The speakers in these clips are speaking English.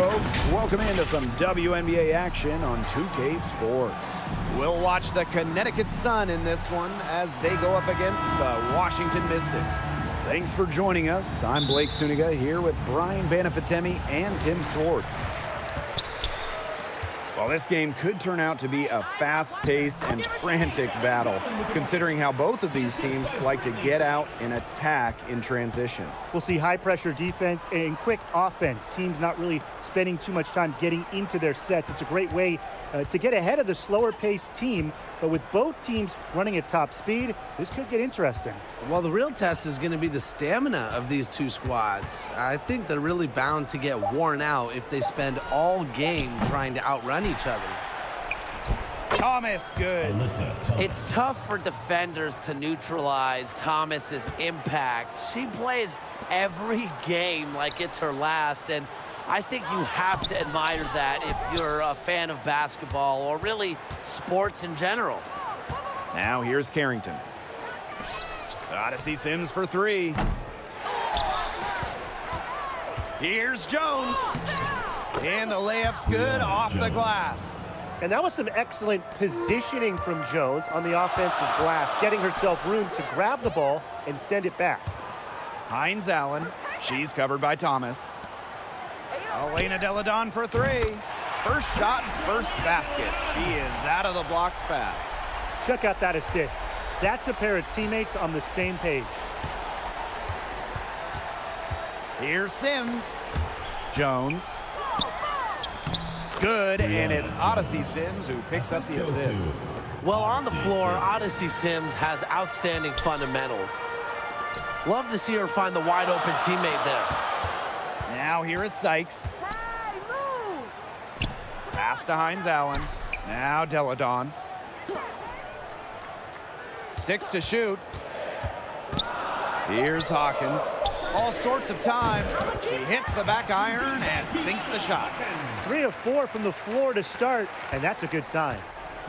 folks. Welcome into some WNBA action on 2K Sports. We'll watch the Connecticut Sun in this one as they go up against the Washington Mystics. Thanks for joining us. I'm Blake Suniga here with Brian Banafitemi and Tim Swartz. Well, this game could turn out to be a fast-paced and frantic battle, considering how both of these teams like to get out and attack in transition. We'll see high-pressure defense and quick offense. Teams not really spending too much time getting into their sets. It's a great way to get ahead of the slower-paced team, but with both teams running at top speed, this could get interesting. Well, the real test is going to be the stamina of these two squads. I think they're really bound to get worn out if they spend all game trying to outrun each other. Thomas, good. It's tough for defenders to neutralize Thomas's impact. She plays every game like it's her last, and I think you have to admire that if you're a fan of basketball or really sports in general. Now here's Carrington. Odyssey Sims for three. Here's Jones. And the layup's good off the glass. And that was some excellent positioning from Jones on the offensive glass, getting herself room to grab the ball and send it back. Hines Allen. She's covered by Thomas. Elena Deladon for three. First shot, first basket. She is out of the blocks fast. Check out that assist. That's a pair of teammates on the same page. Here's Sims. Jones. Good, and it's Odyssey Sims who picks up the assist. Well, on the floor, Odyssey Sims has outstanding fundamentals. Love to see her find the wide-open teammate there. Now here is Sykes. Hey, move! Pass to Hines Allen. Now Deladon. 6 to shoot. Here's Hawkins. All sorts of time. He hits the back iron and sinks the shot. 3 of 4 from the floor to start, and that's a good sign.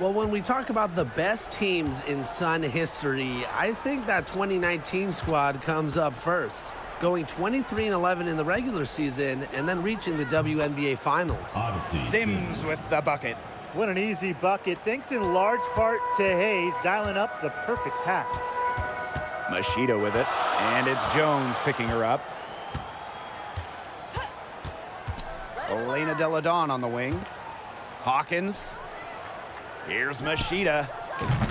Well, when we talk about the best teams in Sun history, I think that 2019 squad comes up first, going 23-11 in the regular season and then reaching the WNBA Finals. Sims with the bucket. What an easy bucket, thanks in large part to Hayes dialing up the perfect pass. Machida with it, and it's Jones picking her up. Elena Deladon on the wing. Hawkins. Here's Machida.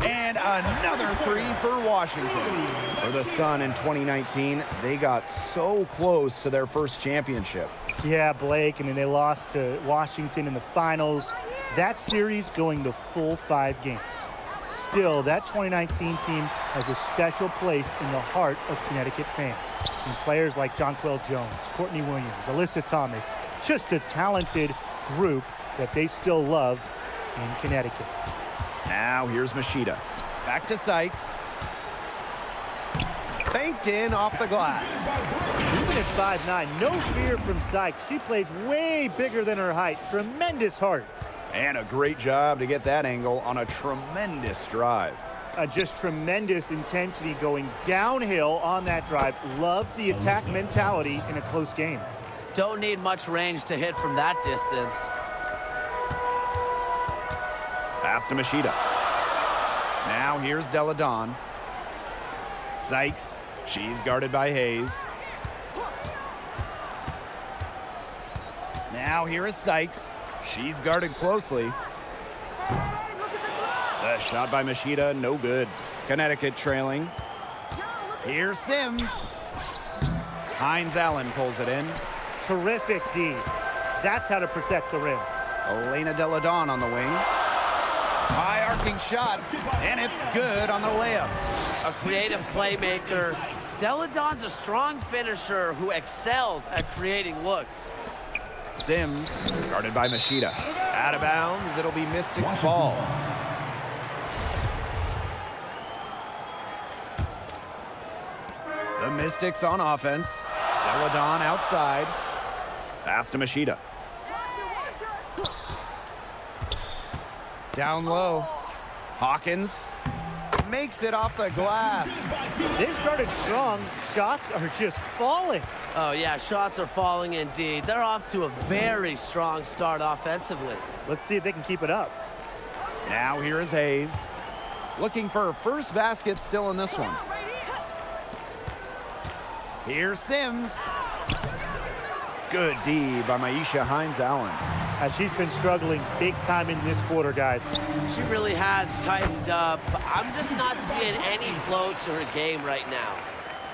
And another three for Washington. For the Sun in 2019, they got so close to their first championship. Yeah, Blake, I mean, they lost to Washington in the finals. That series going the full 5 games. Still, that 2019 team has a special place in the heart of Connecticut fans. And players like Jonquel Jones, Courtney Williams, Alyssa Thomas, just a talented group that they still love in Connecticut. Now here's Machida. Back to Sykes. Faked in off the glass. Even at 5'9", no fear from Sykes. She plays way bigger than her height. Tremendous heart. And a great job to get that angle on a tremendous drive. Just tremendous intensity going downhill on that drive. Love the attack mentality in a close game. Don't need much range to hit from that distance. Pass to Machida. Now here's Deladon. Sykes. She's guarded by Hayes. Now here is Sykes. She's guarded closely. The shot by Machida, no good. Connecticut trailing. Here's Sims. Hines Allen pulls it in. Terrific D. That's how to protect the rim. Elena Deladon on the wing. High arcing shot, and it's good on the layup. A creative playmaker. Deladon's a strong finisher who excels at creating looks. Sims, guarded by Machida. Out of bounds, it'll be Mystics' ball. The Mystics on offense. Deladon outside. Pass to Machida. Down low. Hawkins makes it off the glass. They've started strong. Shots are just falling. Oh, yeah, shots are falling indeed. They're off to a very strong start offensively. Let's see if they can keep it up. Now here is Hayes. Looking for her first basket still in this one. Here's Sims. Good D by Maisha Hines-Allen. She's been struggling big time in this quarter, guys. She really has tightened up. I'm just not seeing any flow to her game right now.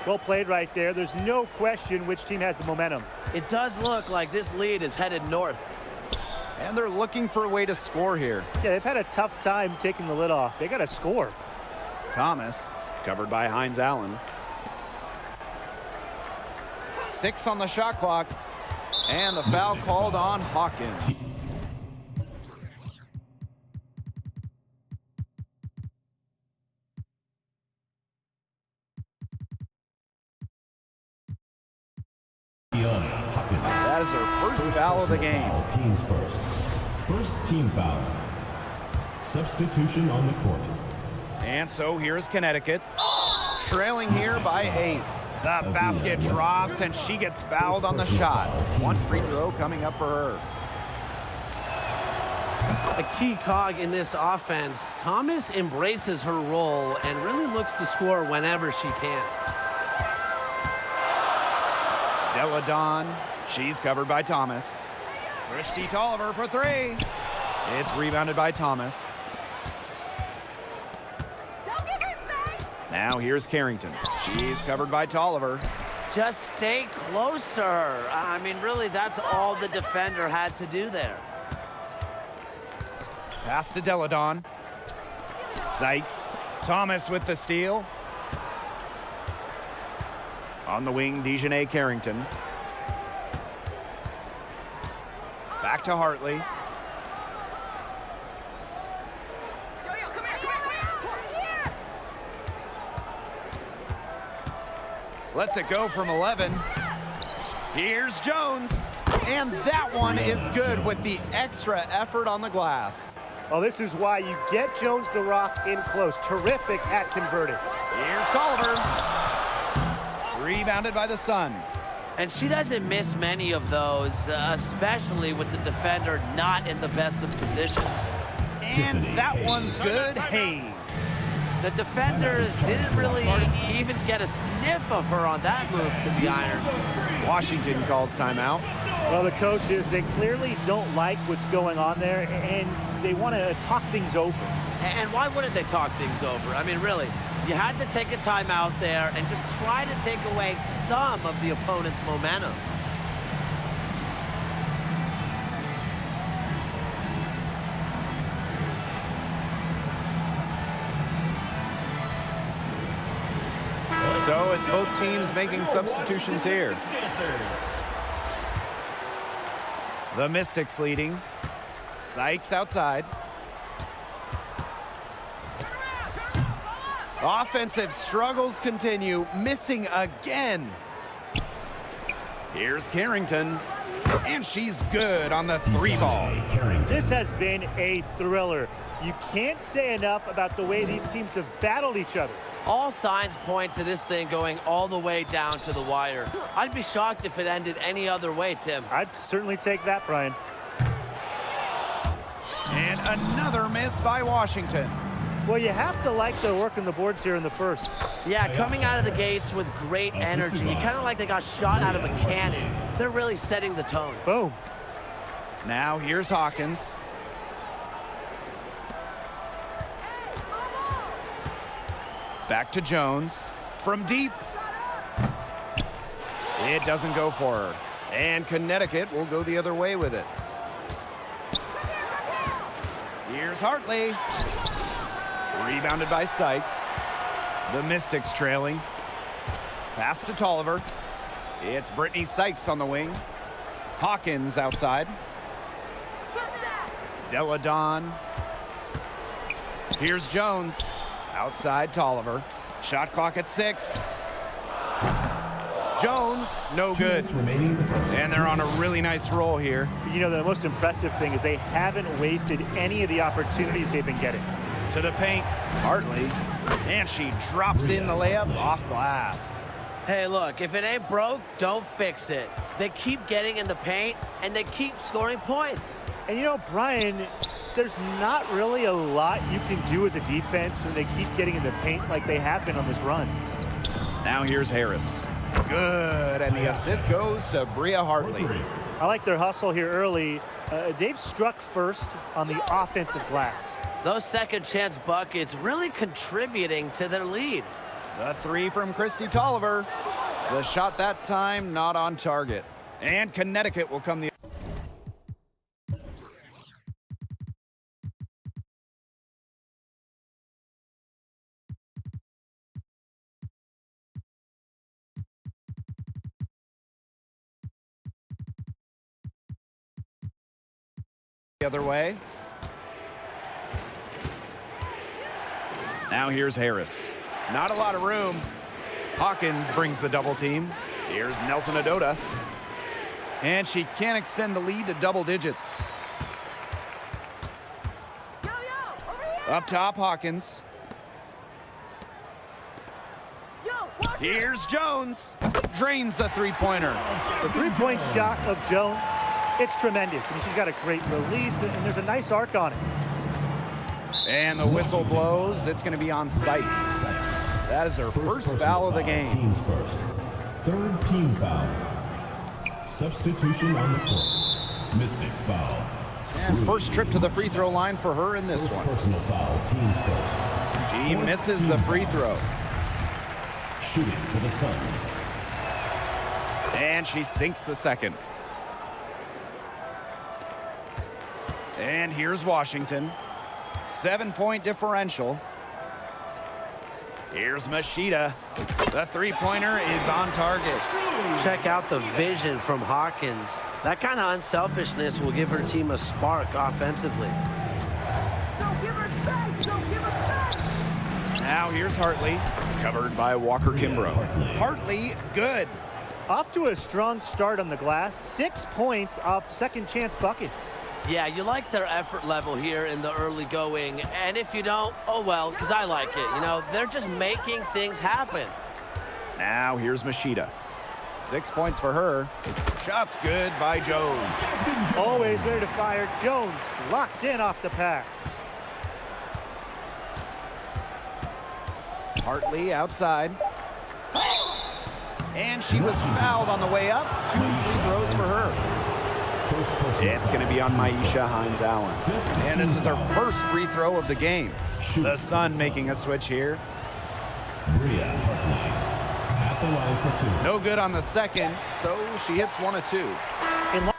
Well played right there. There's no question which team has the momentum. It does look like this lead is headed north. And they're looking for a way to score here. Yeah, they've had a tough time taking the lid off. They got to score. Thomas, covered by Hines-Allen. 6 on the shot clock. And the foul called on Hawkins. That is her first foul of the game. Teams first. First team foul. Substitution on the court. And so here's Connecticut, trailing here by 8. The basket drops, and she gets fouled on the shot. One free throw coming up for her. A key cog in this offense. Thomas embraces her role and really looks to score whenever she can. Della Don, she's covered by Thomas. Christy Tolliver for 3. It's rebounded by Thomas. Now here's Carrington. She's covered by Tolliver. Just stay close to her. I mean, really, that's all the defender had to do there. Pass to Deladon. Sykes. Thomas with the steal. On the wing, Dejanay Carrington. Back to Hartley. Lets it go from 11. Here's Jones. And that one is good with the extra effort on the glass. Well, this is why you get Jones the Rock in close. Terrific at converting. Here's Tolliver. Rebounded by the Sun. And she doesn't miss many of those, especially with the defender not in the best of positions. And that one's good. Hayes. The defenders didn't really even get a sniff of her on that move to the iron. Washington calls timeout. Well, the coaches, they clearly don't like what's going on there, and they want to talk things over. And why wouldn't they talk things over? I mean, really, you had to take a timeout there and just try to take away some of the opponent's momentum. So it's both teams making substitutions here. The Mystics leading. Sykes outside. Offensive struggles continue, missing again. Here's Carrington, and she's good on the 3 ball. This has been a thriller. You can't say enough about the way these teams have battled each other. All signs point to this thing going all the way down to the wire. I'd be shocked if it ended any other way, Tim. I'd certainly take that, Brian. And another miss by Washington. Well, you have to like their work on the boards here in the first. Yeah, coming out of the gates with great energy. Kind of like they got shot out of a cannon. They're really setting the tone. Boom. Now here's Hawkins. Back to Jones. From deep. It doesn't go for her. And Connecticut will go the other way with it. Here's Hartley. Rebounded by Sykes. The Mystics trailing. Pass to Tolliver. It's Brittany Sykes on the wing. Hawkins outside. Della Don. Here's Jones. Outside Tolliver. Shot clock at 6. Jones, no good. And they're on a really nice roll here. You know, the most impressive thing is they haven't wasted any of the opportunities they've been getting. To the paint, Hartley. And she drops in the layup off glass. Hey, look, if it ain't broke, don't fix it. They keep getting in the paint, and they keep scoring points. And you know, Brian, there's not really a lot you can do as a defense when they keep getting in the paint like they have been on this run. Now here's Harris. Good, and the assist goes to Bria Hartley. I like their hustle here early. They've struck first on the offensive glass. Those second chance buckets really contributing to their lead. The three from Christy Tolliver. The shot that time not on target. And Connecticut will come the other way. Now here's Harris. Not a lot of room. Hawkins brings the double team. Here's Nelson Adota. And she can't extend the lead to double digits. Yo, over here. Up top, Hawkins. Yo, watch it. Here's Jones. Drains the three-pointer. The three-point shot of Jones, it's tremendous. I mean, she's got a great release, and there's a nice arc on it. And the whistle blows. It's going to be on Sykes. That is her first foul of the game. Teams first. Third team foul. Substitution on the court. Mystics foul. And first trip to the free throw line for her in this one. Personal foul. Teams first. She misses the free throw. Shooting for the Sun. And she sinks the second. And here's Washington. 7-point differential. Here's Machida. The three-pointer is on target. Check out the vision from Hawkins. That kind of unselfishness will give her team a spark offensively. Don't give her space. Don't give her space. Now here's Hartley, covered by Walker Kimbrough. Hartley, good. Off to a strong start on the glass. 6 points off second chance buckets. Yeah, you like their effort level here in the early going, and if you don't, oh well, because I like it. You know, they're just making things happen. Now here's Machida. 6 points for her. Shot's good by Jones. Always ready to fire. Jones locked in off the pass. Hartley outside. And she was fouled on the way up. 2 free throws for her. It's going to be on Maisha Hines-Allen. And this is her first free throw of the game. The Sun making a switch here. Bria Hartley at the line for two. No good on the second, so she hits 1 of 2. In Long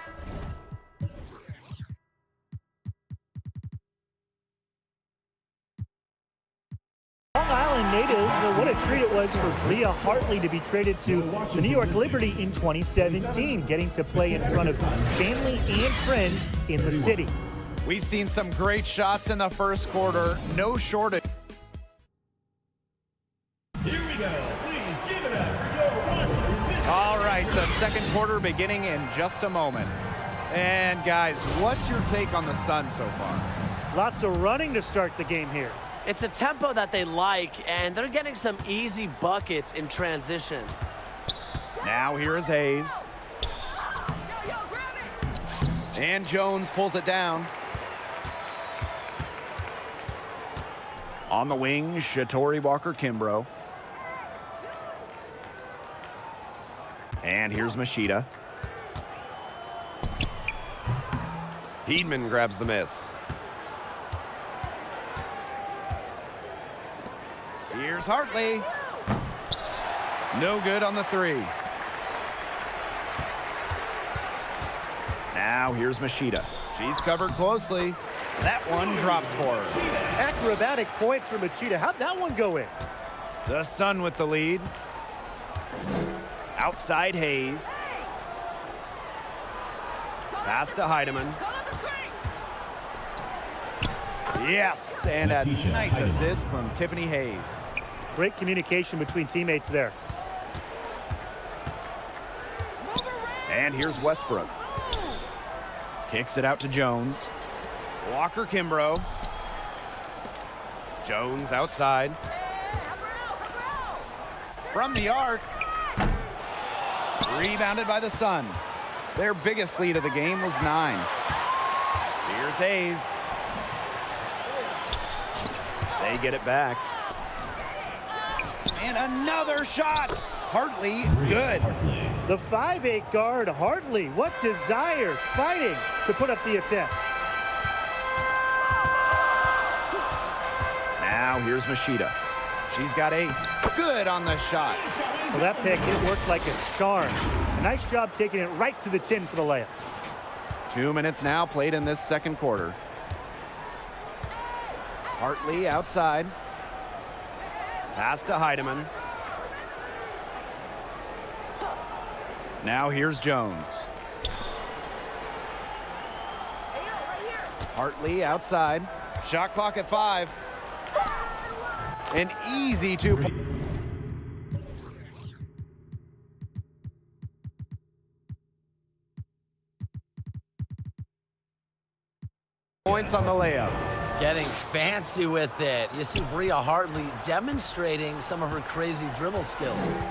Island natives, what a treat it was for Bria Hartley to be traded to the New York Liberty in 2017, getting to play in front of family and friends in the city. We've seen some great shots in the first quarter. No shortage. Here we go. Please give it up for your Washington. All right, the second quarter beginning in just a moment. And guys, what's your take on the Sun so far? Lots of running to start the game here. It's a tempo that they like, and they're getting some easy buckets in transition. Now here is Hayes. Yo, grab it. And Jones pulls it down. On the wing, Shatori Walker Kimbrough. And here's Machida. Heedman grabs the miss. Here's Hartley. No good on the three. Now here's Machida. She's covered closely. That one drops for her. Acrobatic points for Machida. How'd that one go in? The Sun with the lead. Outside Hayes. Pass to Heidemann. Yes, and a nice assist from Tiffany Hayes. Great communication between teammates there. And here's Westbrook. Kicks it out to Jones. Walker Kimbrough. Jones outside. From the arc. Rebounded by the Sun. Their biggest lead of the game was 9. Here's Hayes. They get it back. And another shot. Hartley, good. The 5'8" guard, Hartley. What desire, fighting to put up the attempt. Now here's Machida. She's got 8. Good on the shot. Well, that pick, it worked like a charm. A nice job taking it right to the tin for the layup. 2 minutes now played in this second quarter. Hartley outside. Pass to Heidemann. Now here's Jones. Hartley outside. Shot clock at 5. An easy 2 points on the layup. Getting fancy with it. You see Bria Hartley demonstrating some of her crazy dribble skills.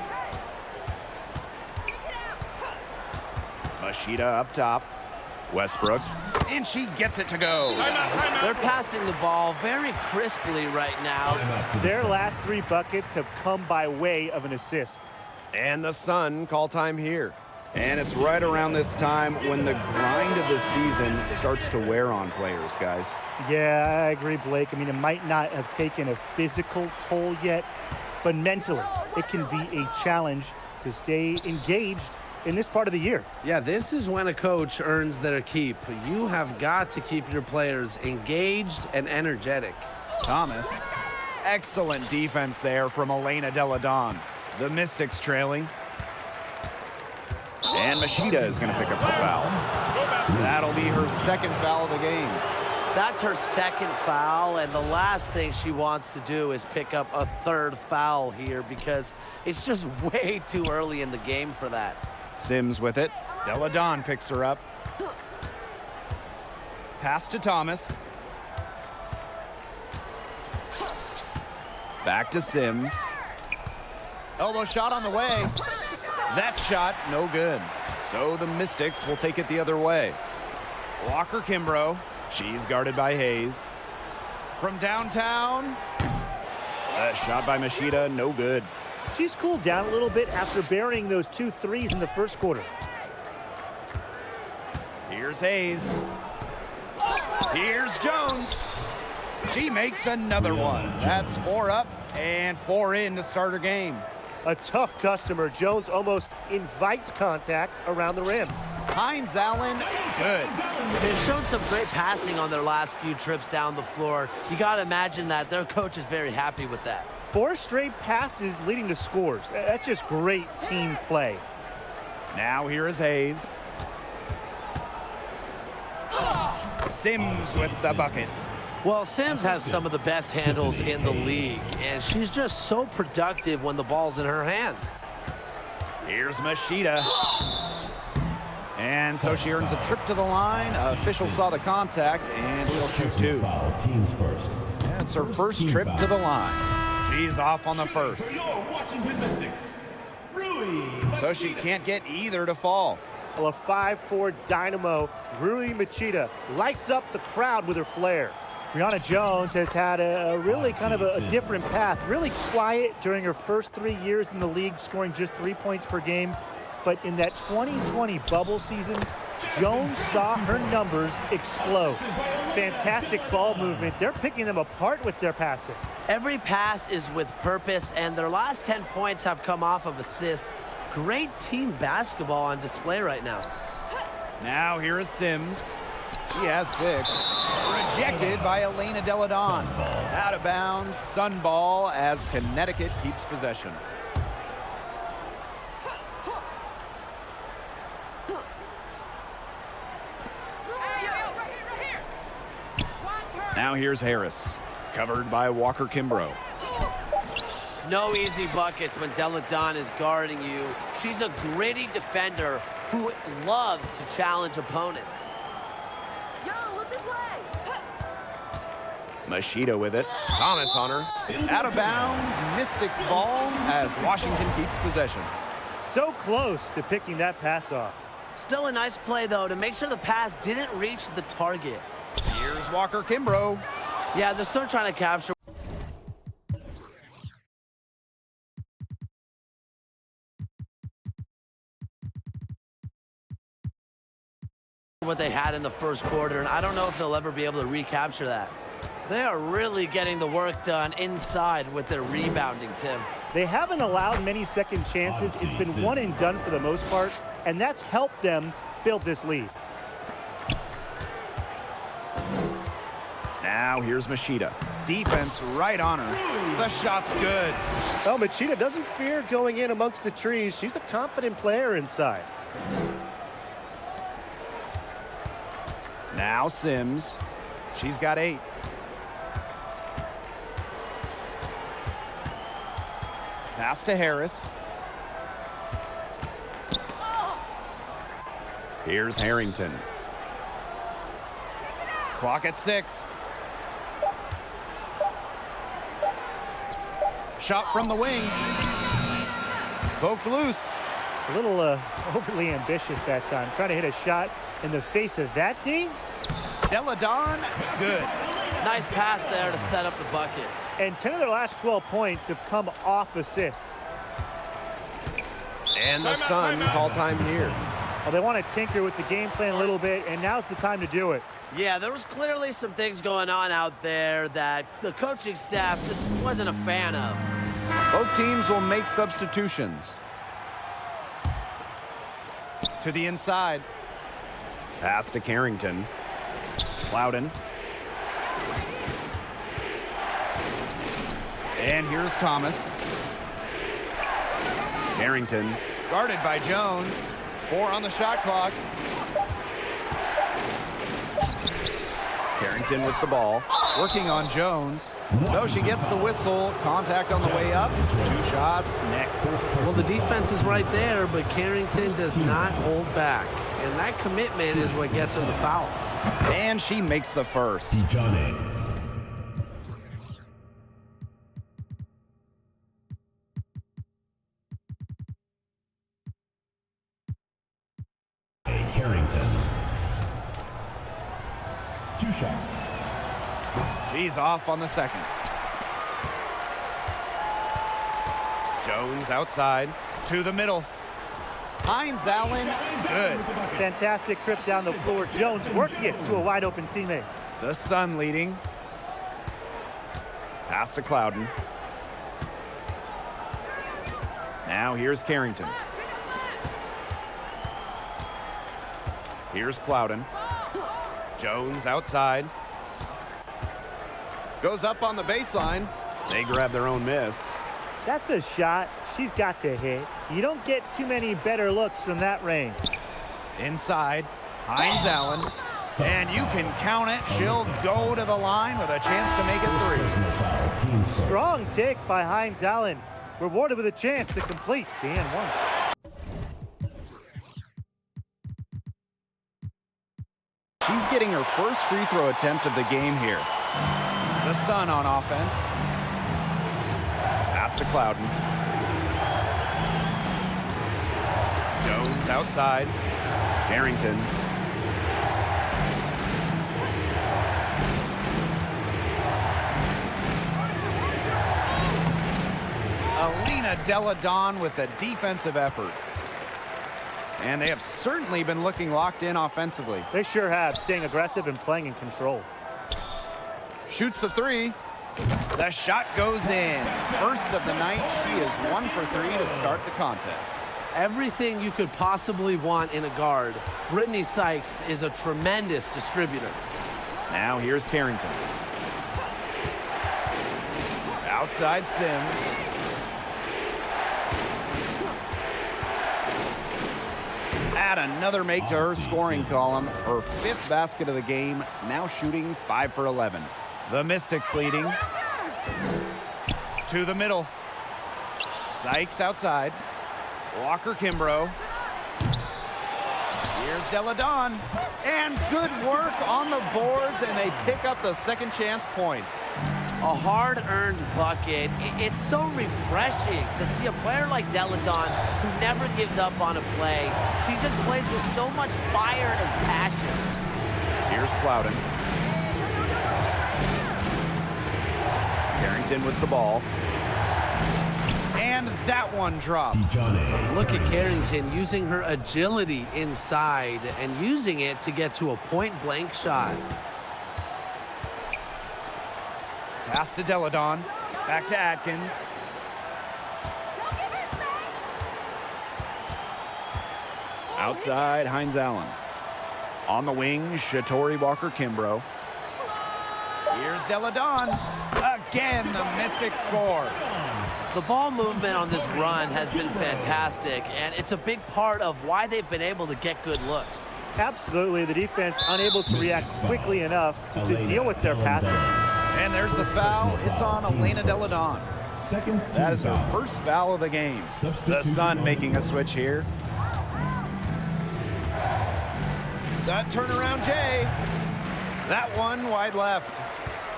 Machida up top. Westbrook. And she gets it to go. They're passing the ball very crisply right now. Their last 3 buckets have come by way of an assist. And the Sun call time here. And it's right around this time when the grind of the season starts to wear on players, guys. Yeah, I agree, Blake. I mean, it might not have taken a physical toll yet, but mentally, it can be a challenge to stay engaged in this part of the year. Yeah, this is when a coach earns their keep. You have got to keep your players engaged and energetic. Thomas. Excellent defense there from Elena Deladon. The Mystics trailing. And Machida is going to pick up the foul. That'll be her second foul of the game. That's her second foul, and the last thing she wants to do is pick up a 3rd foul here because it's just way too early in the game for that. Sims with it. Deladon picks her up. Pass to Thomas. Back to Sims. Elbow shot on the way. That shot, no good. So the Mystics will take it the other way. Walker Kimbrough. She's guarded by Hayes. From downtown. That shot by Machida, no good. She's cooled down a little bit after burying those 2 threes in the first quarter. Here's Hayes. Here's Jones. She makes another one. That's 4 up and 4 in to start her game. A tough customer. Jones almost invites contact around the rim. Hines Allen, good. They've shown some great passing on their last few trips down the floor. You got to imagine that their coach is very happy with that. 4 straight passes leading to scores. That's just great team play. Now here is Hayes. Sims with the bucket. Well, Sims has some of the best handles in the league, and she's just so productive when the ball's in her hands. Here's Machida. And so she earns a trip to the line. Official saw the contact, and she'll shoot 2. Teams first. That's her first trip to the line. She's off on the first. So she can't get either to fall. Well, a 5'4" dynamo, Rui Machida, lights up the crowd with her flair. Brianna Jones has had a really kind of a different path. Really quiet during her first 3 years in the league, scoring just 3 points per game. But in that 2020 bubble season, Jones saw her numbers explode. Fantastic ball movement. They're picking them apart with their passing. Every pass is with purpose, and their last 10 points have come off of assists. Great team basketball on display right now. Now here is Sims. She has 6. Rejected by Elena Deladon. Out of bounds, Sun ball as Connecticut keeps possession. Now here's Harris. Covered by Walker Kimbrough. No easy buckets when Deladon is guarding you. She's a gritty defender who loves to challenge opponents. Yo, look this way. Machida with it. Thomas on her. Out of bounds. Mystics ball as Washington keeps possession. So close to picking that pass off. Still a nice play, though, to make sure the pass didn't reach the target. Here's Walker Kimbrough. Yeah, they're still trying to capture what they had in the first quarter, and I don't know if they'll ever be able to recapture that. They are really getting the work done inside with their rebounding, Tim. They haven't allowed many second chances. It's been one and done for the most part, and that's helped them build this lead. Now here's Machida. Defense right on her. The shot's good. Well, Machida doesn't fear going in amongst the trees. She's a confident player inside. Now Sims. She's got 8. Pass to Harris. Here's Harrington. Clock at 6. Shot from the wing. Poked loose. A little overly ambitious that time. Trying to hit a shot in the face of that D. Deladon, good. Nice pass there to set up the bucket. And 10 of their last 12 points have come off assists. And the Suns call time here. Well, they want to tinker with the game plan a little bit, and now's the time to do it. Yeah, there was clearly some things going on out there that the coaching staff just wasn't a fan of. Both teams will make substitutions. To the inside. Pass to Carrington. Plowden. And here's Thomas. Carrington. Guarded by Jones. 4 on the shot clock. Carrington with the ball. Working on Jones. So she gets the whistle. Contact on the way up. 2 shots next. Well, the defense is right there, but Carrington does not hold back. And that commitment is what gets him the foul. And she makes the first. Johnny. Carrington. 2 shots. She's off on the second. Jones outside to the middle. Hines Allen, good. Fantastic trip down the floor. Jones working it to a wide open teammate. The Sun leading. Pass to Clouden. Now here's Carrington. Here's Clouden. Jones outside. Goes up on the baseline. They grab their own miss. That's a shot she's got to hit. You don't get too many better looks from that range. Inside, Hines Allen. And you can count it. She'll go to the line with a chance to make it 3. Strong take by Hines Allen. Rewarded with a chance to complete the N1. She's getting her first free throw attempt of the game here. The Sun on offense. Pass to Clouden. Jones outside. Harrington. Alina Deladon with a defensive effort. And they have certainly been looking locked in offensively. They sure have, staying aggressive and playing in control. Shoots the 3. The shot goes in. First of the night. She is 1 for 3 to start the contest. Everything you could possibly want in a guard. Brittany Sykes is a tremendous distributor. Now here's Carrington. Outside Sims. Add another make to her scoring column. Her 5th basket of the game. Now shooting 5 for 11. The Mystics leading. To the middle. Sykes outside. Walker Kimbrough. Here's Deladon. And good work on the boards, and they pick up the second chance points. A hard-earned bucket. It's so refreshing to see a player like Deladon who never gives up on a play. She just plays with so much fire and passion. Here's Plowden. Carrington with the ball. And that one drops. Look at Carrington using her agility inside and using it to get to a point-blank shot. Pass to Deladon. Back to Atkins. Outside, Hines Allen. On the wing, Shatori Walker-Kimbrough. Here's Deladon. Again, the Mystics score. The ball movement on this run has been fantastic, and it's a big part of why they've been able to get good looks. Absolutely, the defense unable to react quickly enough to deal with their passing. And there's the foul. It's on Elena Deladon. That is her first foul of the game. The Sun making a switch here. That turnaround, Jay. That one wide left.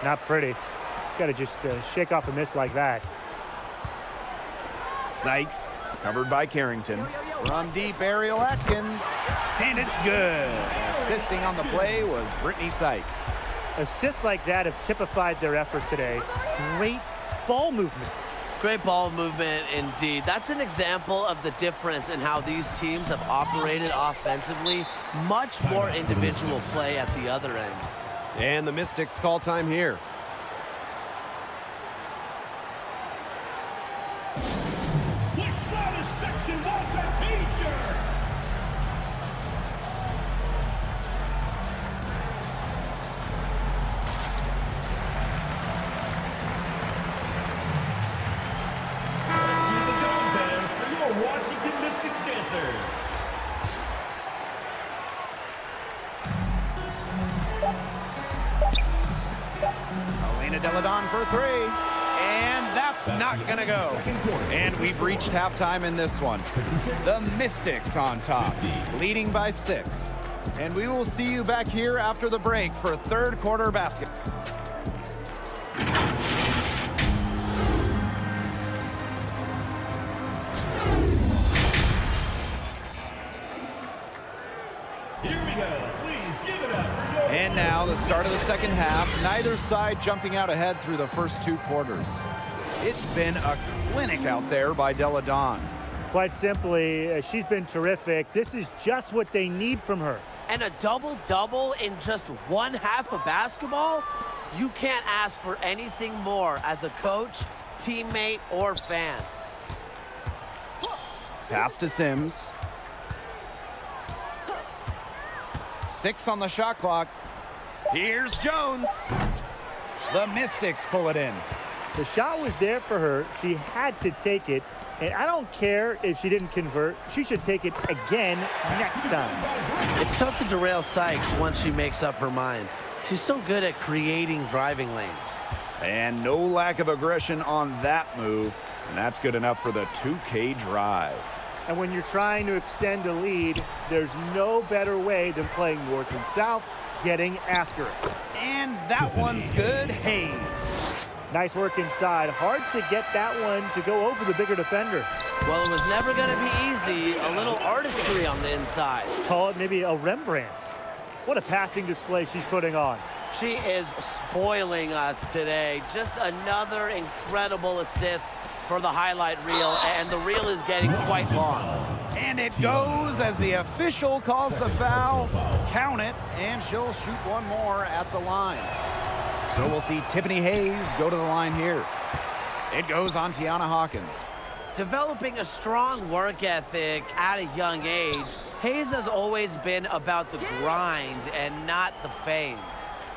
Not pretty. Got to just shake off a miss like that. Sykes, covered by Carrington. From deep, Ariel Atkins. And it's good. Assisting on the play was Brittany Sykes. Assists like that have typified their effort today. Great ball movement. Great ball movement indeed. That's an example of the difference in how these teams have operated offensively. Much more individual play at the other end. And the Mystics call time here. Which loudest section wants a t-shirt? Washington Mystics dancers. Elena Deladon for three. And that's not going to go. And we've reached halftime in this one. The Mystics on top, leading by 6. And we will see you back here after the break for third quarter basketball. And now the start of the second half. Neither side jumping out ahead through the first 2 quarters. It's been a clinic out there by Deladon. Quite simply, she's been terrific. This is just what they need from her. And a double-double in just one half of basketball? You can't ask for anything more as a coach, teammate, or fan. Pass to Sims. 6 on the shot clock. Here's Jones. The Mystics pull it in. The shot was there for her. She had to take it. And I don't care if she didn't convert. She should take it again next time. It's tough to derail Sykes once she makes up her mind. She's so good at creating driving lanes. And no lack of aggression on that move. And that's good enough for the 2K drive. And when you're trying to extend a lead, there's no better way than playing north and south, getting after it. And that one's good. Hayes. Nice work inside. Hard to get that one to go over the bigger defender. Well, it was never going to be easy. A little artistry on the inside. Call it maybe a Rembrandt. What a passing display she's putting on. She is spoiling us today. Just another incredible assist for the highlight reel, and the reel is getting quite long. And it goes as the official calls the foul. Count it, and she'll shoot one more at the line. So we'll see Tiffany Hayes go to the line here. It goes on Tiana Hawkins. Developing a strong work ethic at a young age, Hayes has always been about the grind and not the fame.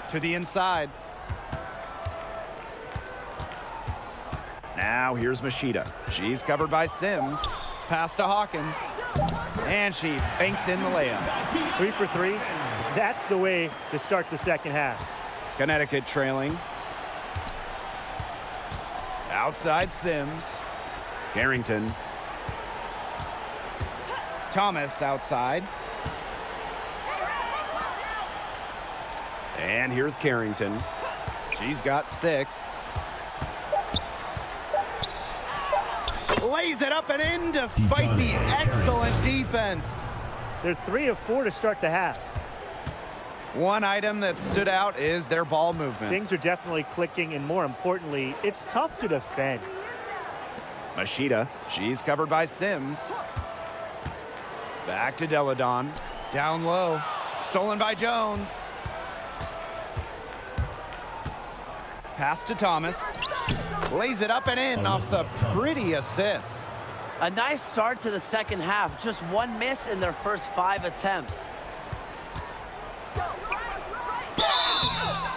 To the inside. Now here's Machida. She's covered by Sims. Pass to Hawkins. And she banks in the layup. 3 for 3. That's the way to start the second half. Connecticut trailing. Outside Sims. Carrington. Thomas outside. And here's Carrington. She's got 6. Lays it up and in despite the excellent defense. They're 3 of 4 to start the half. One item that stood out is their ball movement. Things are definitely clicking, and more importantly, it's tough to defend. Machida, she's covered by Sims. Back to Deladon. Down low. Stolen by Jones. Pass to Thomas. Lays it up and in off the pretty assist. A nice start to the second half. Just one miss in their first 5 attempts.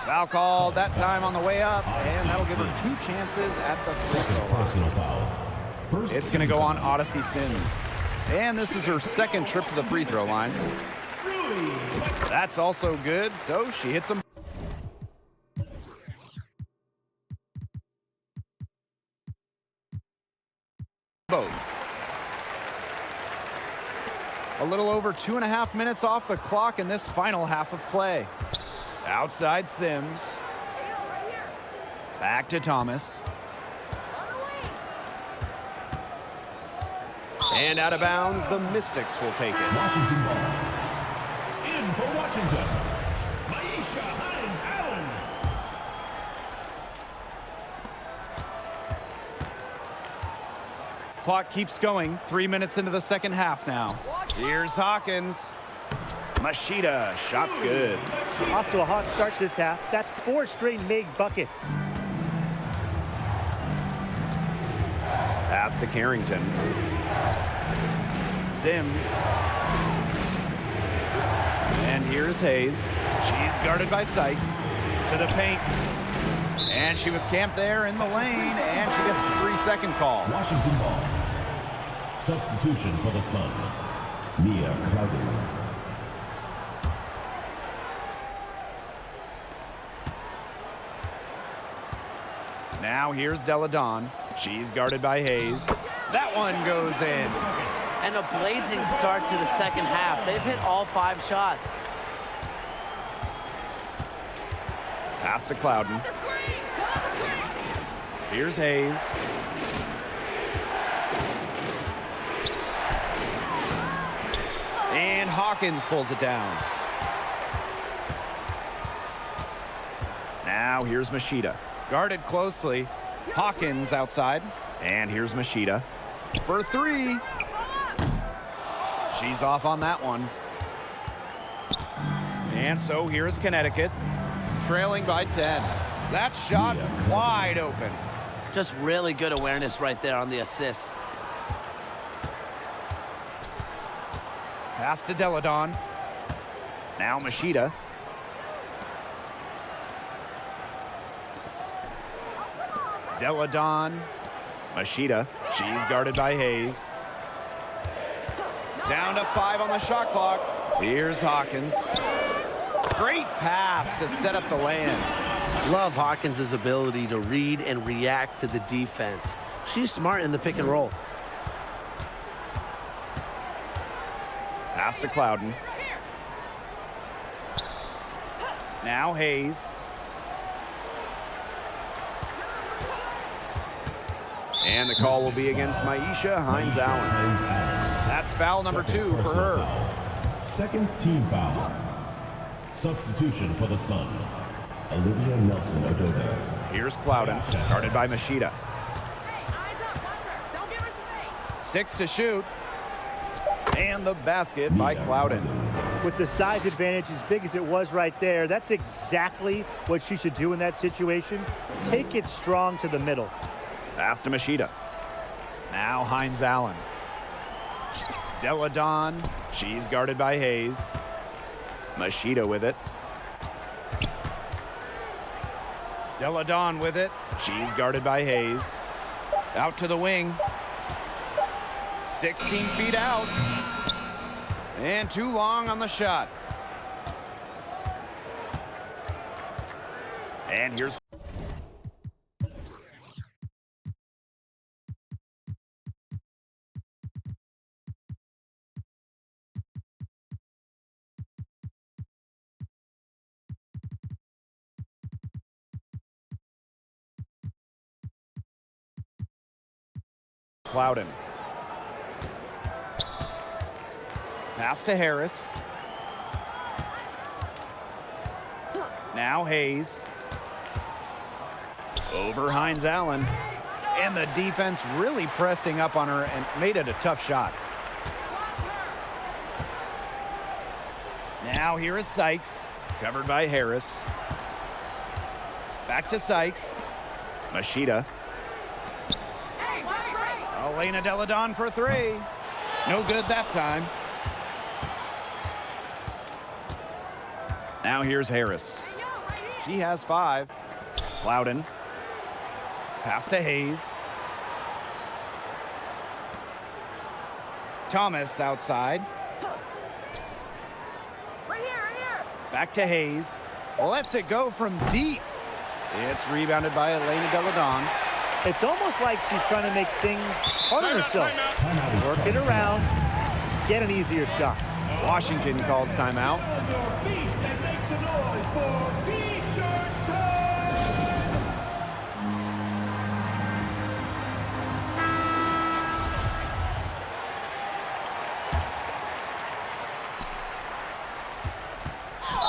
Foul called that time on the way up, and that'll give her 2 chances at the free throw line. It's going to go on Odyssey Sims. And this is her second trip to the free throw line. That's also good, so she hits them both. A little over 2.5 minutes off the clock in this final half of play. Outside Sims. Back to Thomas. And out of bounds, the Mystics will take it. Washington ball. In for Washington. Maisha Hines-Allen. Clock keeps going. 3 minutes into the second half now. Here's Hawkins. Machida, shot's good. Off to a hot start this half. That's 4 straight made buckets. Pass to Carrington. Sims. And here's Hayes. She's guarded by Sykes. To the paint. And she was camped there in the lane, and she gets a 3-second call. Washington ball. Substitution for the Sun. Mia Clouden. Now here's Deladon. She's guarded by Hayes. That one goes in. And a blazing start to the second half. They've hit all 5 shots. Pass to Clouden. Here's Hayes. And Hawkins pulls it down. Now here's Machida. Guarded closely. Hawkins outside. And here's Machida. For 3. She's off on that one. And so here's Connecticut. Trailing by 10. That shot wide open. Just really good awareness right there on the assist. Pass to Deladon. Now Machida. Deladon. Machida. She's guarded by Hayes. Down to 5 on the shot clock. Here's Hawkins. Great pass to set up the land. Love Hawkins' ability to read and react to the defense. She's smart in the pick and roll. Pass to Clouden. Now Hayes. And the call will be against Maisha Hines-Allen. That's foul number 2 for her. Second team foul. Substitution for the Sun. Olivia Nelson-Ododa. Here's Clouden, guarded by Machida. 6 to shoot. And the basket by Clouden. With the size advantage as big as it was right there, that's exactly what she should do in that situation. Take it strong to the middle. Pass to Machida. Now Hines-Allen. Deladon. She's guarded by Hayes. Machida with it. Deladon with it. She's guarded by Hayes. Out to the wing. 16 feet out. And too long on the shot. And here's Plowden. Pass to Harris. Now Hayes. Over Hines Allen. And the defense really pressing up on her and made it a tough shot. Now here is Sykes. Covered by Harris. Back to Sykes. Machida. Elena Deladon for three. No good that time. Now here's Harris. She has 5. Plowden. Pass to Hayes. Thomas outside. Right here. Back to Hayes. Lets it go from deep. It's rebounded by Elena Deladon. It's almost like she's trying to make things hard on herself. Work it around, get an easier shot. Washington calls timeout.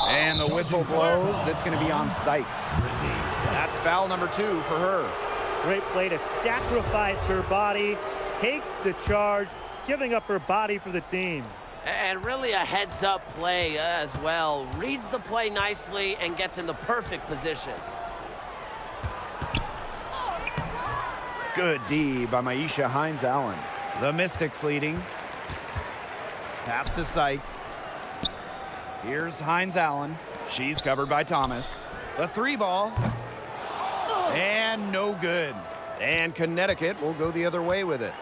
And the whistle blows. It's going to be on Sykes. That's foul number 2 for her. Great play to sacrifice her body, take the charge, giving up her body for the team. And really a heads-up play as well. Reads the play nicely and gets in the perfect position. Good D by Maisha Hines Allen. The Mystics leading. Pass to Sykes. Here's Hines Allen. She's covered by Thomas. The 3 ball. And no good. And Connecticut will go the other way with it.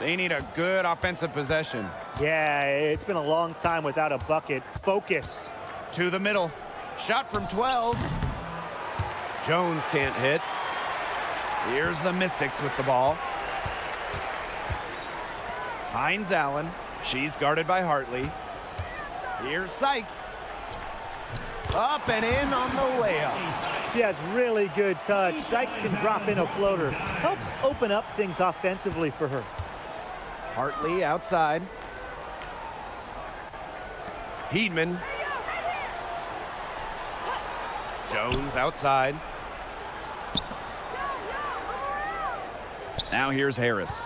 They need a good offensive possession. Yeah, it's been a long time without a bucket. Focus. To the middle. Shot from 12. Jones can't hit. Here's the Mystics with the ball. Hines Allen. She's guarded by Hartley. Here's Sykes. Up and in on the layup. She has really good touch. Sykes can drop in a floater. Helps open up things offensively for her. Hartley outside. Heedman. Jones outside. Now here's Harris.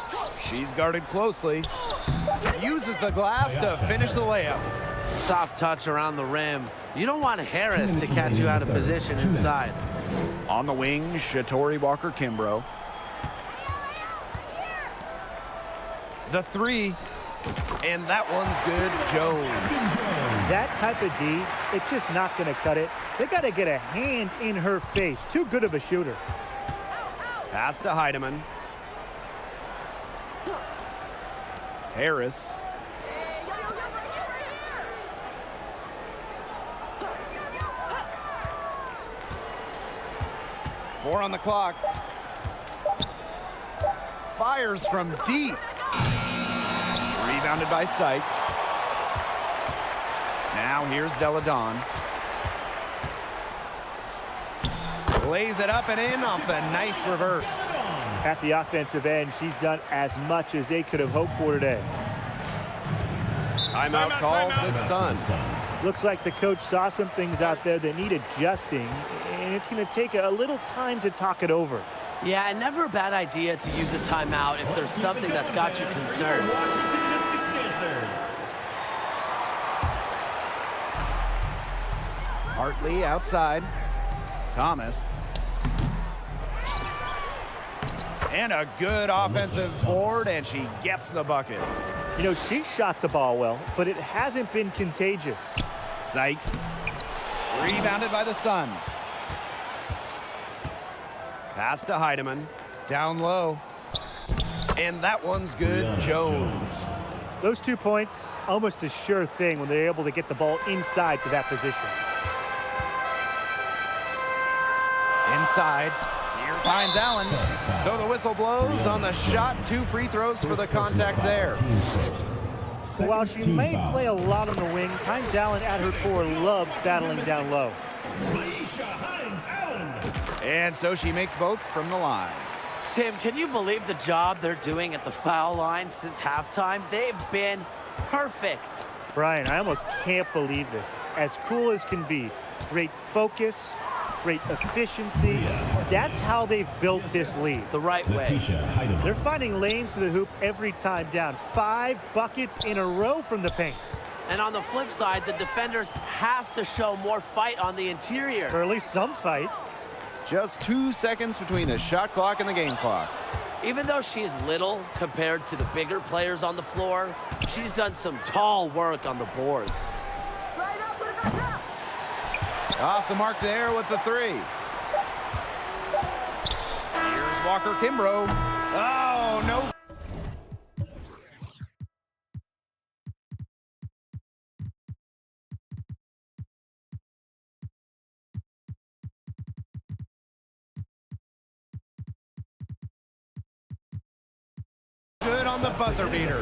She's guarded closely. Uses the glass to finish the layup. Soft touch around the rim. You don't want Harris to catch you out of position inside. On the wing, Shatori Walker-Kimbrough. The 3, and that one's good. Jones. That type of D, it's just not going to cut it. They got to get a hand in her face. Too good of a shooter. Pass to Heidemann. Harris. Four on the clock. Fires from deep. Rebounded by Sykes. Now here's Deladon. Lays it up and in off the nice reverse. At the offensive end, she's done as much as they could have hoped for today. Timeout calls the Sun. Looks like the coach saw some things out there that need adjusting, and it's going to take a little time to talk it over. Yeah, and never a bad idea to use a timeout if there's something that's got you concerned. Hartley outside. Thomas. And a good offensive board, and she gets the bucket. You know, she shot the ball well, but it hasn't been contagious. Sykes. Rebounded by the Sun. Pass to Heidemann. Down low. And that one's good. Jones. Those 2 points, almost a sure thing when they're able to get the ball inside to that position. Inside. Here's Hines Allen. So the whistle blows on the shot. 2 free throws for the contact there. While she may play a lot on the wings, Hines Allen at her core loves battling down low. And so she makes both from the line. Tim, can you believe the job they're doing at the foul line since halftime? They've been perfect. Brian, I almost can't believe this. As cool as can be. Great focus, great efficiency. That's how they've built this lead. The right way. They're finding lanes to the hoop every time down. 5 buckets in a row from the paint. And on the flip side, the defenders have to show more fight on the interior. Or at least some fight. Just 2 seconds between the shot clock and the game clock. Even though she's little compared to the bigger players on the floor, she's done some tall work on the boards. Straight up, put it back up. Off the mark there with the 3. Here's Walker Kimbrough. Oh, no. Good on the buzzer beater.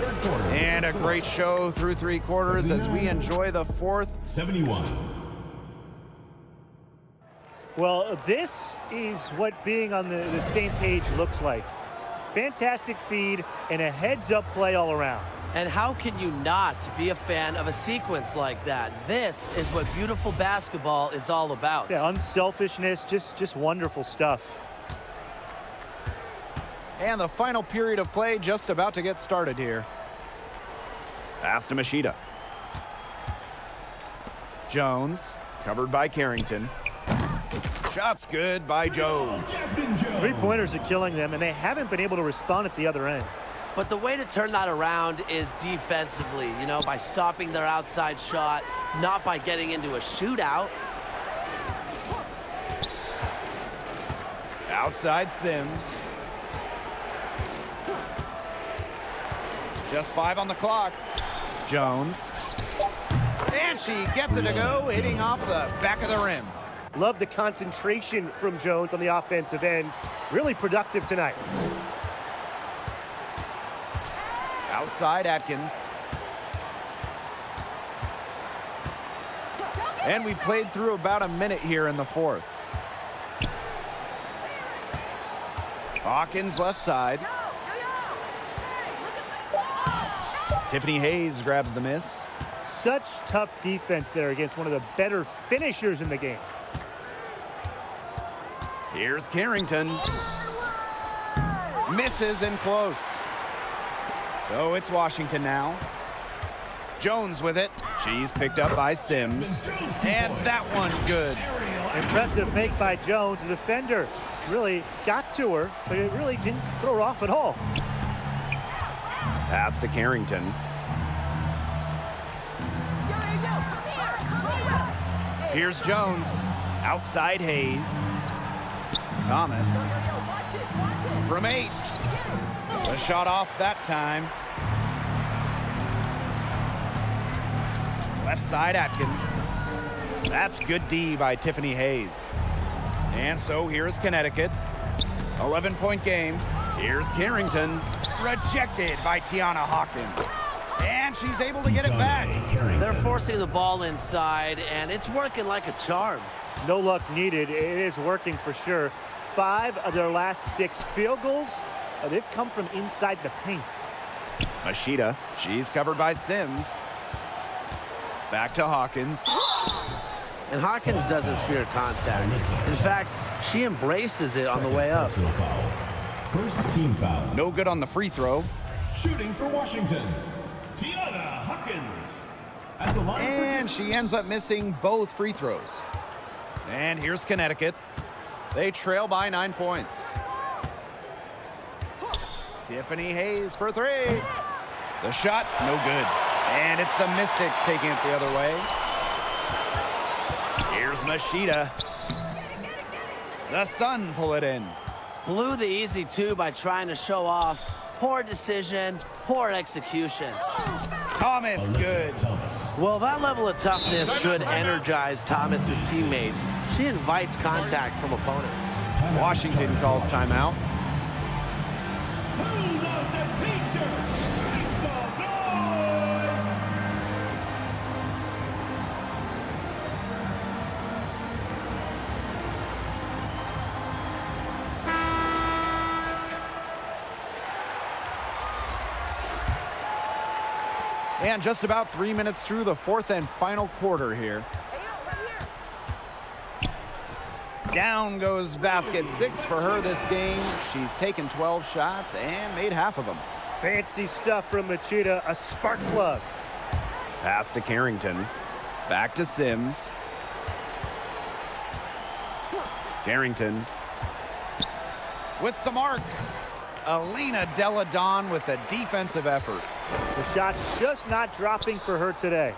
And a great show through 3 quarters as we enjoy the 4th. 71. Well, this is what being on the same page looks like. Fantastic feed and a heads-up play all around. And how can you not be a fan of a sequence like that? This is what beautiful basketball is all about. Yeah, unselfishness, just wonderful stuff. And the final period of play just about to get started here. Pass to Machida. Jones, covered by Carrington. Shot's good by Jones. 3-pointers are killing them, and they haven't been able to respond at the other end. But the way to turn that around is defensively, you know, by stopping their outside shot, not by getting into a shootout. Outside Sims. Just 5 on the clock. Jones. And she gets it to go, hitting off the back of the rim. Love the concentration from Jones on the offensive end. Really productive tonight. Outside Atkins. And we played through about a minute here in the 4th. Hawkins left side. Tiffany Hayes grabs the miss. Such tough defense there against one of the better finishers in the game. Here's Carrington. Misses in close. So it's Washington now. Jones with it. She's picked up by Sims. And that one's good. Impressive make by Jones. The defender really got to her, but it really didn't throw her off at all. Pass to Carrington. Here's Jones. Outside Hayes. Thomas. From 8. The shot off that time. Left side Atkins. That's good D by Tiffany Hayes. And so here's Connecticut. 11-point game. Here's Carrington. Rejected by Tiana Hawkins. And she's able to get it back. They're forcing the ball inside, and it's working like a charm. No luck needed. It is working for sure. 5 of their last 6 field goals, they've come from inside the paint. Machida, she's covered by Sims. Back to Hawkins. And Hawkins doesn't fear contact. In fact, she embraces it on the way up. First team foul. No good on the free throw. Shooting for Washington, Tiana Hawkins. At the line And she ends up missing both free throws. And here's Connecticut. They trail by 9 points. Tiffany Hayes for 3. The shot, no good. And it's the Mystics taking it the other way. Here's Machida. The Sun pull it in. Blew the easy 2 by trying to show off. Poor decision, poor execution. Thomas, good. Well, that level of toughness should energize Thomas's teammates. She invites contact from opponents. Washington calls timeout. Who wants a t-shirt? Make some noise! And just about 3 minutes through the fourth and final quarter here. Down goes basket 6 for her this game. She's taken 12 shots and made half of them. Fancy stuff from Machida, a spark plug. Pass to Carrington. Back to Sims. Carrington with some arc. Elena Deladon with a defensive effort. The shot's just not dropping for her today.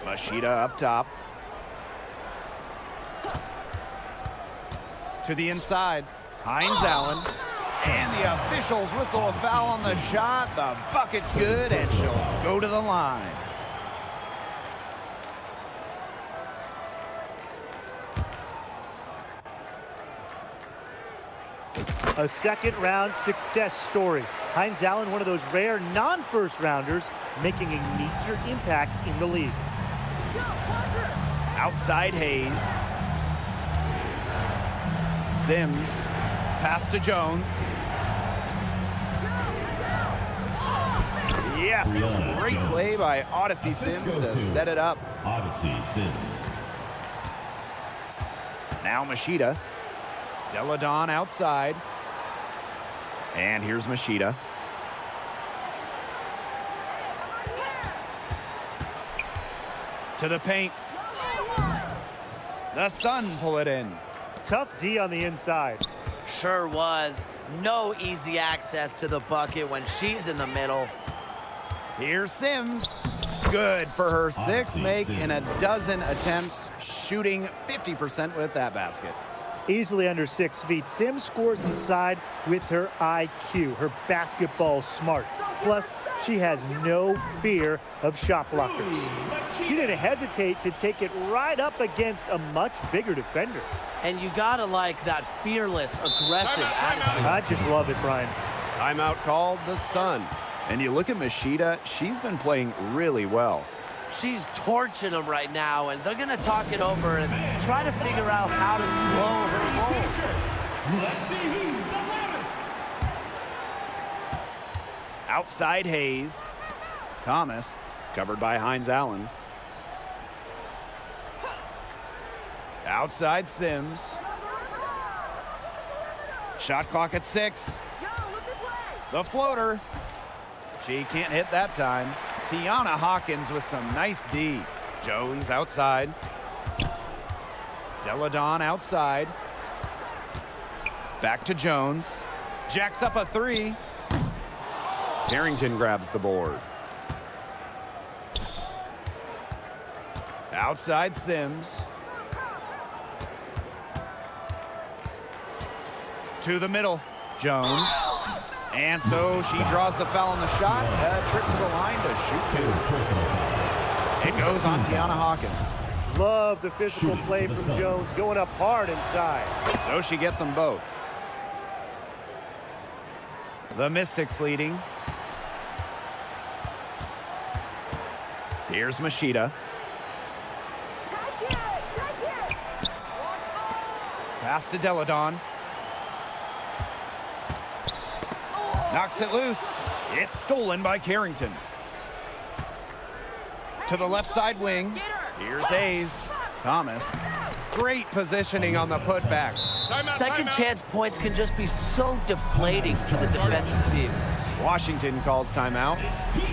Machida up top. To the inside. Hines Allen. And the officials whistle a foul on the shot. The bucket's good, and she'll go to the line. A second-round success story. Hines Allen, one of those rare non-first-rounders, making a major impact in the league. Outside Hayes. Sims. Pass to Jones. Yes, great play by Odyssey Sims to set it up. Odyssey Sims. Now Machida. Deladon outside. And here's Machida. To the paint. The Sun pull it in. Tough D on the inside. Sure was. No easy access to the bucket when she's in the middle. Here's Sims. Good for her sixth make in a dozen attempts, shooting 50% with that basket. Easily under 6 feet. Sims scores inside with her IQ, her basketball smarts. Plus, she has no fear of shot blockers. She didn't hesitate to take it right up against a much bigger defender. And you gotta like that fearless, aggressive attitude. I just love it, Brian. Timeout called the Sun. And you look at Machida, she's been playing really well. She's torching them right now, and they're gonna talk it over and try to figure out how to slow her roll. Let's see who's the loudest. Outside Hayes. Thomas, covered by Hines Allen. Outside Sims. Shot clock at 6. The floater. She can't hit that time. Tiana Hawkins with some nice D. Jones outside. Deladon outside. Back to Jones. Jacks up a 3. Carrington grabs the board. Outside Sims. To the middle. Jones. And so she draws the foul on the shot. A trip to the line to shoot 2. It goes on Tiana Hawkins. Love the physical play from Jones, going up hard inside. So she gets them both. The Mystics leading. Here's Machida. Take it! Pass to Deladon. Knocks it loose. It's stolen by Carrington. To the left side wing. Here's Hayes. Thomas. Great positioning on the putback. Second chance points can just be so deflating for the defensive team. Washington calls timeout.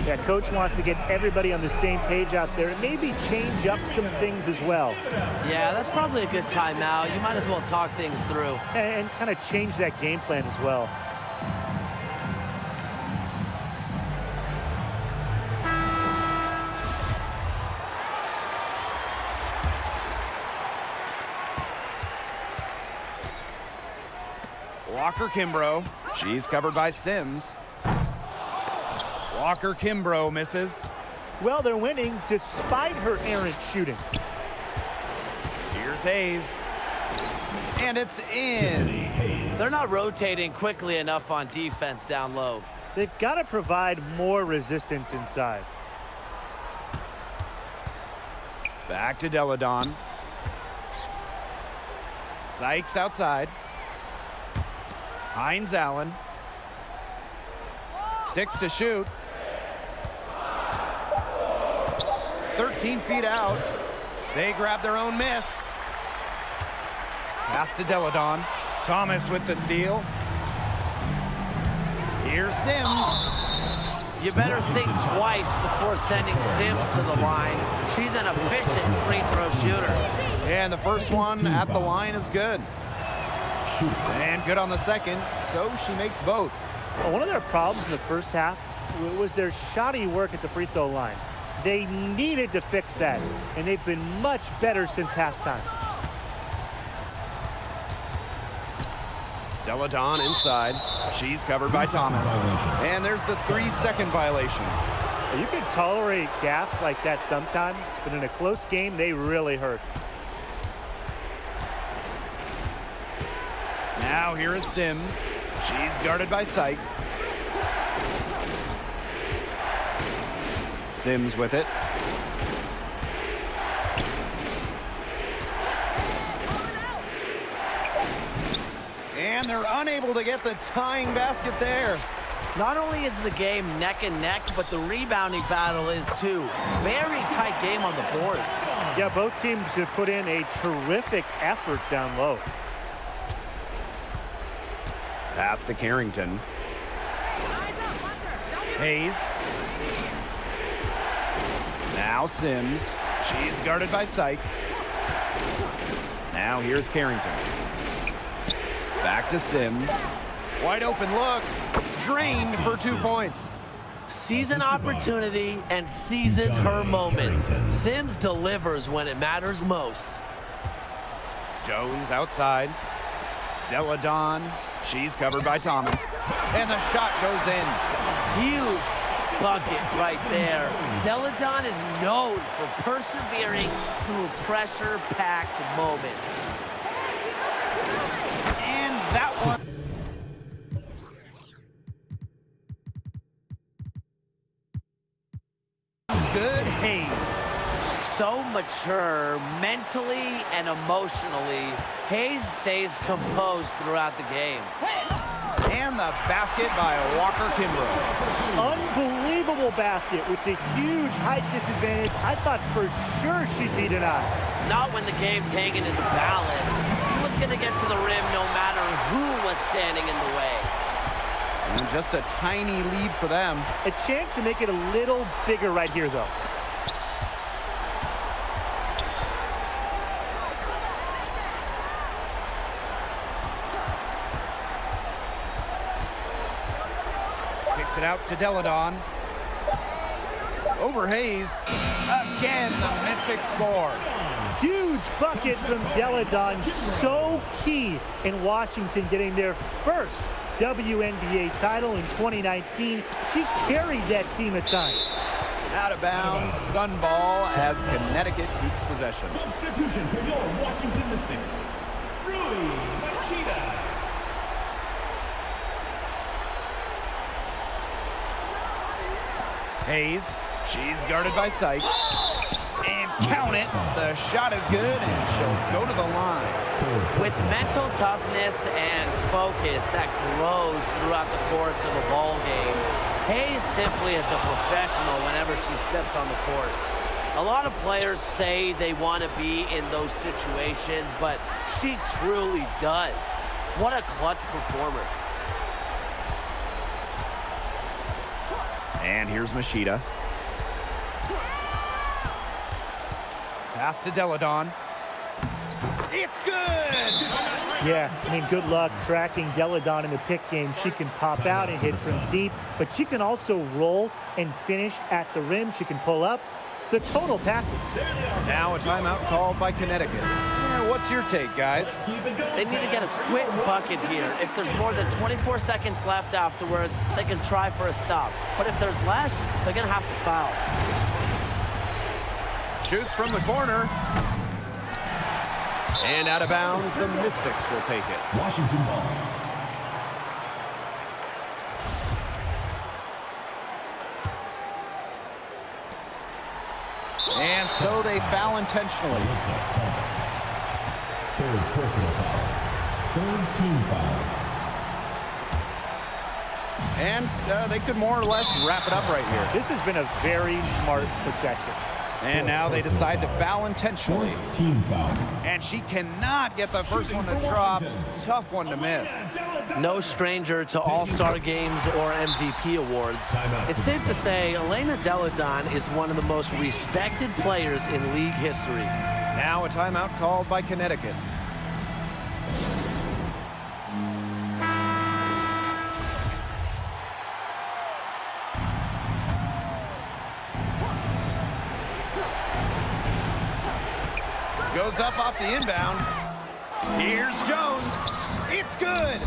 Yeah, coach wants to get everybody on the same page out there and maybe change up some things as well. Yeah, that's probably a good timeout. You might as well talk things through. And kind of change that game plan as well. Walker Kimbrough. She's covered by Sims. Walker Kimbrough misses. Well, they're winning despite her errant shooting. Here's Hayes. And it's in. They're not rotating quickly enough on defense down low. They've got to provide more resistance inside. Back to Deladon. Sykes outside. Hines Allen. 6 to shoot. 13 feet out. They grab their own miss. Pass to Deladon. Thomas with the steal. Here's Sims. You better think twice before sending Sims to the line. She's an efficient free throw shooter. And the first one at the line is good. And good on the second, so she makes both. Well, one of their problems in the first half was their shoddy work at the free throw line. They needed to fix that, and they've been much better since halftime. Deladon inside. She's covered by Thomas. And there's the 3-second violation. You can tolerate gaffes like that sometimes, but in a close game, they really hurt. Now here is Sims. She's guarded by Sykes. Sims with it. And they're unable to get the tying basket there. Not only is the game neck and neck, but the rebounding battle is too. Very tight game on the boards. Yeah, both teams have put in a terrific effort down low. Pass to Carrington. Hayes. Now Sims. She's guarded by Sykes. Now here's Carrington. Back to Sims. Wide open look. Drained for 2 points. Sees an opportunity and seizes her moment. Sims delivers when it matters most. Jones outside. Deladon. She's covered by Thomas. And the shot goes in. Huge bucket right there. Deladon is known for persevering through pressure-packed moments. And that one. Good. Hayes. So mature mentally and emotionally. Hayes stays composed throughout the game. And the basket by Walker Kimbrough. Unbelievable basket with the huge height disadvantage. I thought for sure she'd be denied. Not when the game's hanging in the balance. She was going to get to the rim no matter who was standing in the way. And just a tiny lead for them. A chance to make it a little bigger right here, though. Kicks it out to Deladon. Over Hayes. Again, the Mystics score. Huge bucket from Deladon. So key in Washington getting their first WNBA title in 2019. She carried that team at times. Out of bounds, Sun ball as Connecticut keeps possession. Substitution for your Washington Mystics. Rui Machida. Hayes, she's guarded by Sykes. And count it, the shot is good, and she'll go to the line. With mental toughness and focus that grows throughout the course of a ball game, Hayes simply is a professional whenever she steps on the court. A lot of players say they want to be in those situations, but she truly does. What a clutch performer. And here's Machida. Pass to Deladon. It's good! Yeah, I mean, good luck tracking Deladon in the pick game. She can pop out and hit from deep, but she can also roll and finish at the rim. She can pull up. The total package. Now a timeout called by Connecticut. Yeah, what's your take, guys? They need to get a quick bucket here. If there's more than 24 seconds left afterwards, they can try for a stop. But if there's less, they're going to have to foul. Shoots from the corner. And out of bounds, the Mystics will take it. Washington ball. And so they foul intentionally. Alyssa Thomas. Third personal foul. Third team foul. And they could more or less wrap it up right here. This has been a very smart possession. And now they decide to foul intentionally. Fourth team foul. And she cannot get the first one to drop. Tough one to miss. No stranger to all-star games or MVP awards. It's safe to say Elena Deladon is one of the most respected players in league history. Now a timeout called by Connecticut. Goes up off the inbound. Here's Jones. It's good.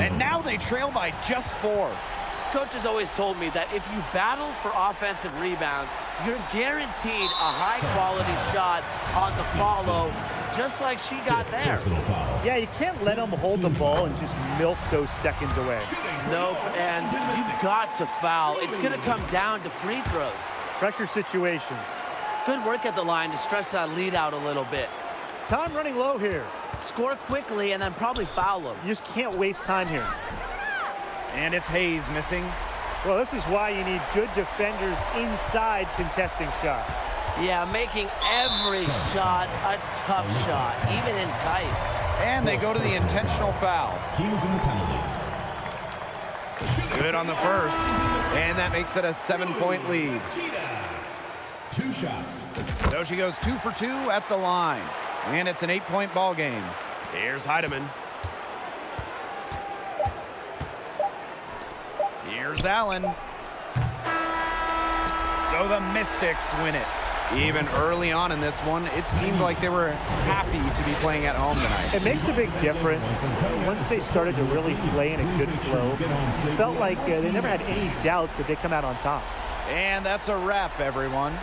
And now they trail by just 4. Coach has always told me that if you battle for offensive rebounds, you're guaranteed a high-quality shot on the follow, just like she got there. Yeah, you can't let them hold the ball and just milk those seconds away. Nope, and you've got to foul. It's going to come down to free throws. Pressure situation. Good work at the line to stretch that lead out a little bit. Time running low here. Score quickly and then probably foul them. You just can't waste time here. And it's Hayes missing. Well, this is why you need good defenders inside contesting shots. Yeah, making every shot a tough shot, even in tight. And they go to the intentional foul. Teams in the penalty. Good on the first. And that makes it a 7-point lead. 2 shots. So she goes 2 for 2 at the line. And it's an 8-point ball game. Here's Heidemann. Here's Allen. So the Mystics win it. Even early on in this one, it seemed like they were happy to be playing at home tonight. It makes a big difference. Once they started to really play in a good flow, it felt like they never had any doubts that they'd come out on top. And that's a wrap, everyone.